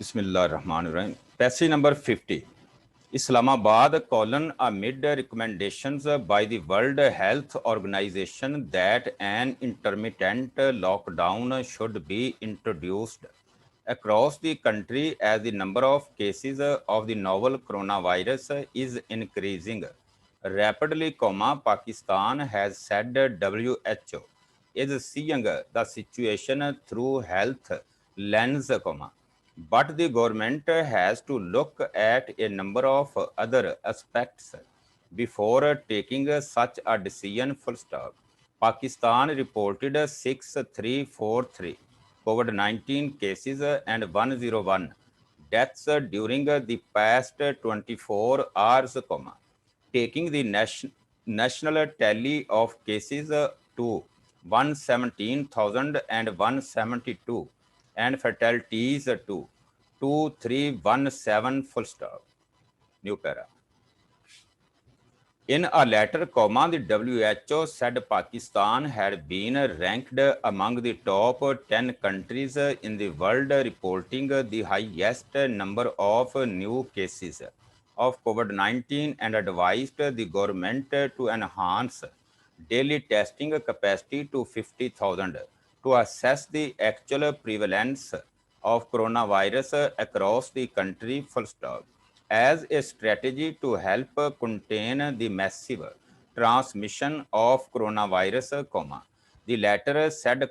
Bismillahirrahmanirrahim. Passage number 50. Islamabad amid recommendations by the World Health Organization that an intermittent lockdown should be introduced across the country as the number of cases of the novel coronavirus is increasing rapidly, Pakistan has said WHO is seeing the situation through health lens, but the government has to look at a number of other aspects before taking such a decision. Full stop. Pakistan reported 6343 COVID 19 cases and 101 deaths during the past 24 hours, taking the national tally of cases to 117,172 and fatalities to 2317. Full stop. New para. In a letter, the WHO said Pakistan had been ranked among the top 10 countries in the world, reporting the highest number of new cases of COVID 19 and advised the government to enhance daily testing capacity to 50,000 to assess the actual prevalence of coronavirus across the country. Full stop. As a strategy to help contain the massive transmission of coronavirus, the letter said,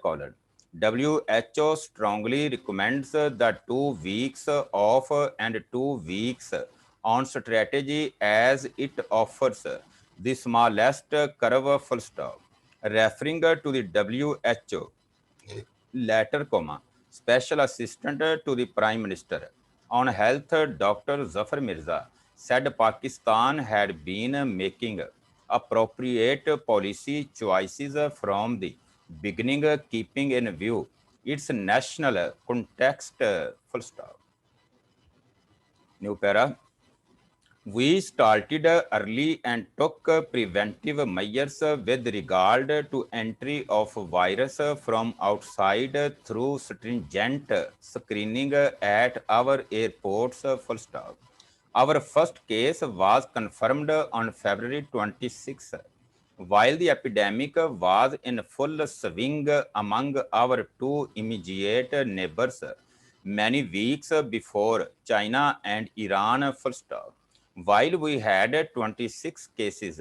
WHO strongly recommends the 2 weeks off and 2 weeks on strategy as it offers the smallest curve. Full stop. Referring to the WHO letter, Special Assistant to the Prime Minister on Health, Dr. Zafar Mirza, said Pakistan had been making appropriate policy choices from the beginning, keeping in view its national context. Full stop. New para. We started early and took preventive measures with regard to entry of virus from outside through stringent screening at our airports. Full stop. Our first case was confirmed on February 26, while the epidemic was in full swing among our two immediate neighbors many weeks before China and Iran. Full stop. While we had 26 cases,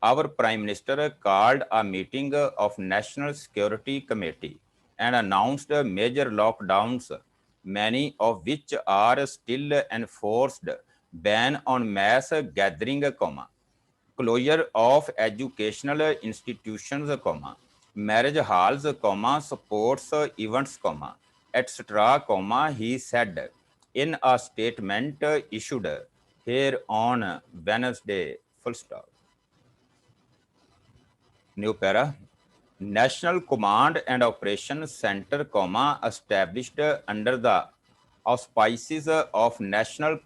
our Prime Minister called a meeting of National Security Committee and announced major lockdowns, many of which are still enforced, ban on mass gathering, closure of educational institutions, marriage halls, sports events, etc., he said in a statement issued here on Wednesday. Full stop. New para. National Command and Operations Center, established under the auspices of National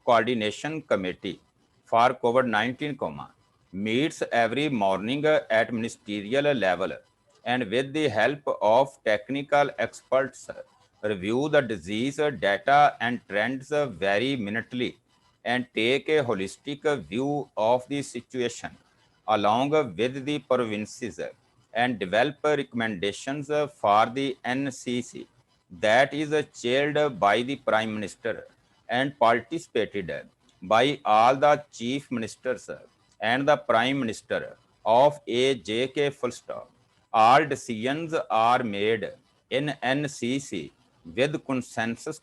Coordination Committee for COVID-19, meets every morning at ministerial level and with the help of technical experts review the disease data and trends very minutely and take a holistic view of the situation along with the provinces and develop recommendations for the NCC that is chaired by the Prime Minister and participated by all the chief ministers and the Prime Minister of AJK. Full stop. All decisions are made in NCC with consensus,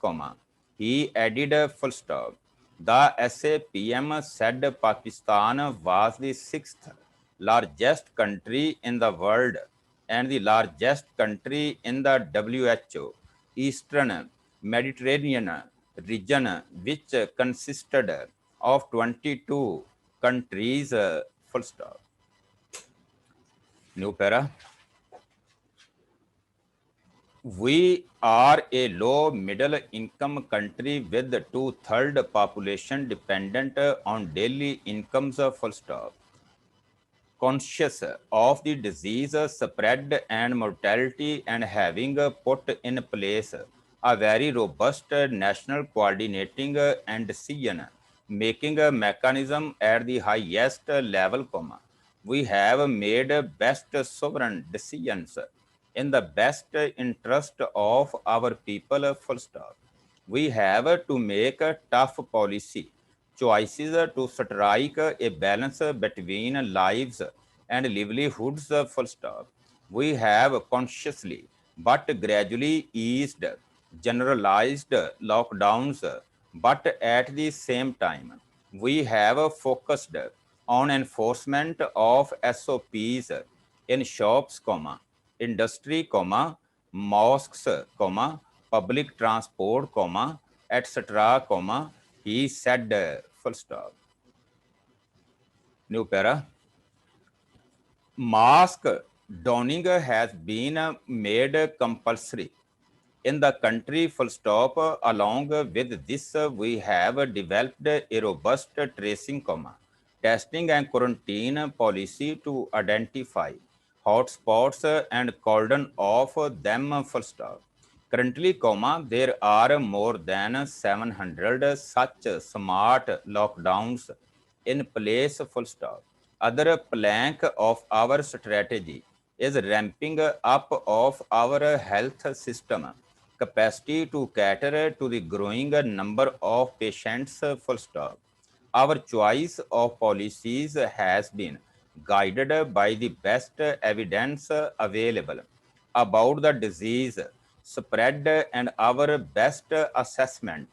he added. Full stop. The SAPM said Pakistan was the sixth largest country in the world and the largest country in the WHO Eastern Mediterranean region, which consisted of 22 countries. Full stop. New para. We are a low middle income country with two-thirds population dependent on daily incomes. Full stop. Conscious of the disease spread and mortality and having put in place a very robust national coordinating and decision making mechanism at the highest level, we have made best sovereign decisions in the best interest of our people, full stop. We have to make tough policy choices to strike a balance between lives and livelihoods, full stop. We have consciously but gradually eased generalized lockdowns, but at the same time, we have focused on enforcement of SOPs in shops, industry, mosques, public transport, etc., he said, full stop. New para. Mask donning has been made compulsory in the country, full stop. Along with this, we have developed a robust tracing, testing and quarantine policy to identify hotspots and cordon off them, full stop. Currently, there are more than 700 such smart lockdowns in place, full stop. Other plank of our strategy is ramping up of our health system capacity to cater to the growing number of patients, full stop. Our choice of policies has been guided by the best evidence available about the disease spread and our best assessment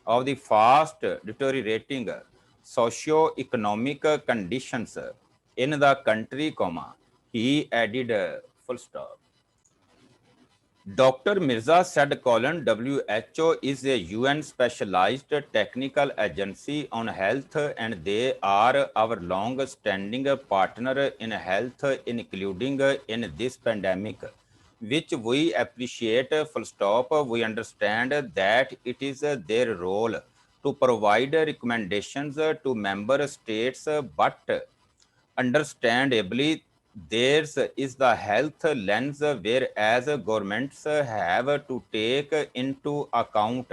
of the fast deteriorating socio-economic conditions in the country, he added, full stop. Dr. Mirza said, WHO is a UN specialized technical agency on health and they are our long-standing partner in health, including in this pandemic, which we appreciate, full stop. We understand that it is their role to provide recommendations to member states, but understandably, theirs is the health lens, whereas governments have to take into account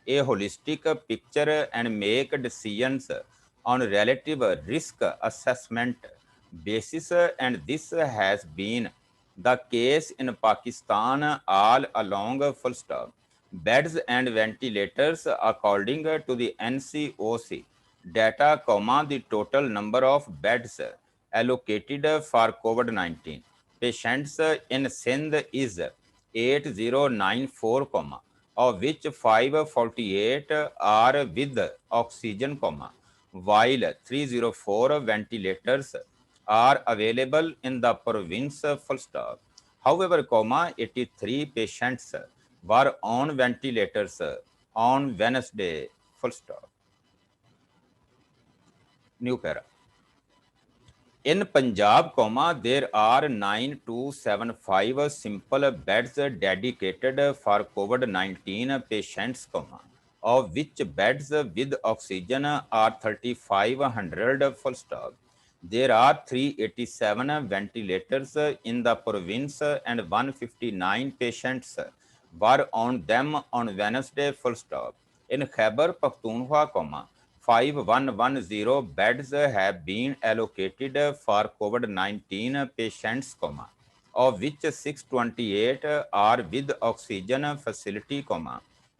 a holistic picture and make decisions on relative risk assessment basis, and this has been the case in Pakistan all along, full stop. Beds and ventilators, according to the NCOC data, the total number of beds allocated for COVID-19 patients in Sindh is 8094, of which 548 are with oxygen, while 304 ventilators are available in the province, full stop. However, 83 patients were on ventilators on Wednesday, full stop. New para. In Punjab, there are 9275 simple beds dedicated for COVID-19 patients, of which beds with oxygen are 3500, full stop. There are 387 ventilators in the province and 159 patients were on them on Wednesday, full stop. In Khyber Pakhtunkhwa, 5110 beds have been allocated for COVID-19 patients, of which 628 are with oxygen facility,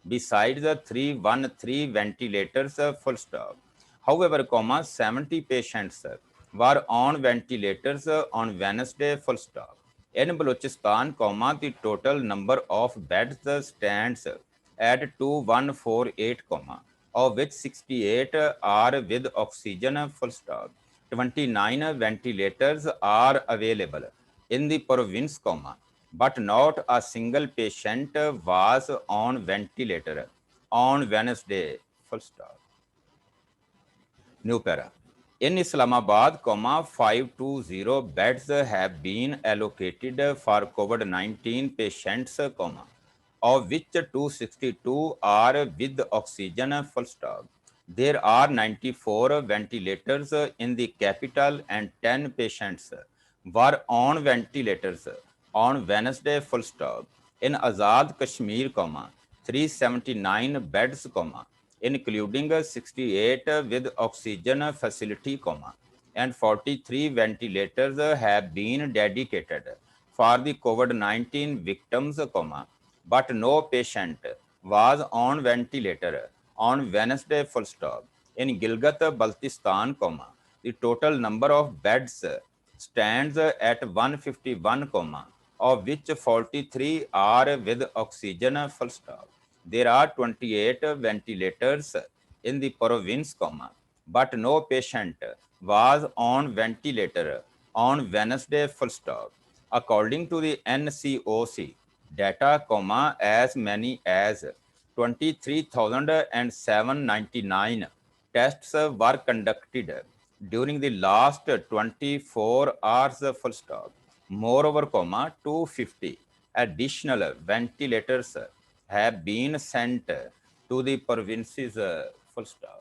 besides the 313 ventilators, full stop. However, 70 patients were on ventilators on Wednesday, full stop. In Balochistan, the total number of beds stands at 2148, of which 68 are with oxygen, full stop. 29 ventilators are available in the province, but not a single patient was on ventilator on Wednesday, full stop. New para. In Islamabad, 520 beds have been allocated for COVID-19 patients, of which 262 are with oxygen, full stop. There are 94 ventilators in the capital and 10 patients were on ventilators on Wednesday, full stop. In Azad Kashmir, 379 beds, including 68 with oxygen facility, and 43 ventilators have been dedicated for the COVID-19 victims, but no patient was on ventilator on Wednesday, full stop. In Gilgit-Baltistan, the total number of beds stands at 151, of which 43 are with oxygen, full stop. There are 28 ventilators in the province, but no patient was on ventilator on Wednesday, full stop. According to the NCOC data, as many as 23,799 tests were conducted during the last 24 hours, full stop. Moreover, 250 additional ventilators have been sent to the provinces, full stop.